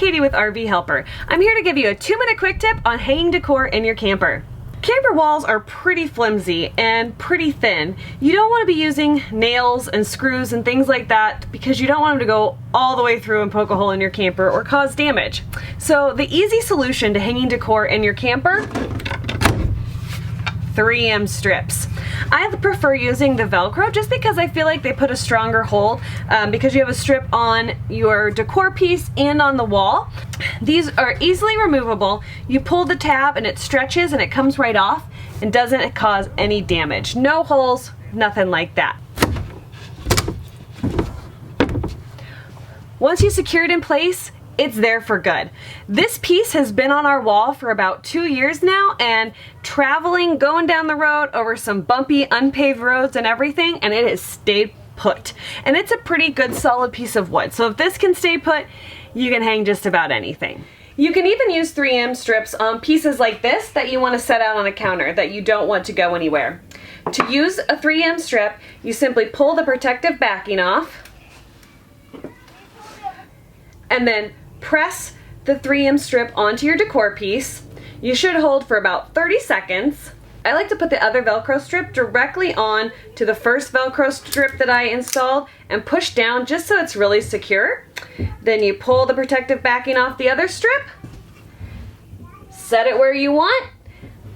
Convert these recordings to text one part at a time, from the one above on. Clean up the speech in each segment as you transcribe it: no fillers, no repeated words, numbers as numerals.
Katie with RVHelper. I'm here to give you a 2-minute quick tip on hanging decor in your camper. Camper walls are pretty flimsy and pretty thin. You don't want to be using nails and screws and things like that because you don't want them to go all the way through and poke a hole in your camper or cause damage. So the easy solution to hanging decor in your camper, 3M strips. I prefer using the Velcro just because I feel like they put a stronger hold because you have a strip on your decor piece and on the wall. These are easily removable. You pull the tab and it stretches and it comes right off and doesn't cause any damage. No holes, nothing like that. Once you secure it in place, it's there for good. This piece has been on our wall for about 2 years now, and traveling, going down the road over some bumpy, unpaved roads and everything, and it has stayed put. And it's a pretty good solid piece of wood. So if this can stay put, you can hang just about anything. You can even use 3M strips on pieces like this that you want to set out on a counter that you don't want to go anywhere. To use a 3M strip, you simply pull the protective backing off and then press the 3M strip onto your decor piece. You should hold for about 30 seconds. I like to put the other Velcro strip directly on to the first Velcro strip that I installed and push down just so it's really secure. Then you pull the protective backing off the other strip, set it where you want,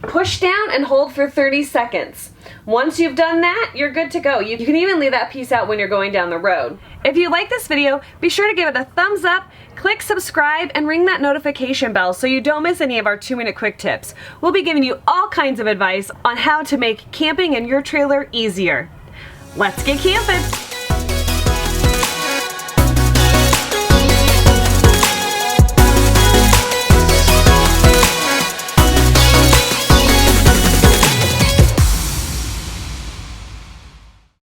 push down and hold for 30 seconds. Once you've done that, you're good to go. You can even leave that piece out when you're going down the road. If you like this video, be sure to give it a thumbs up, click subscribe, and ring that notification bell so you don't miss any of our 2-minute quick tips. We'll be giving you all kinds of advice on how to make camping in your trailer easier. Let's get camping!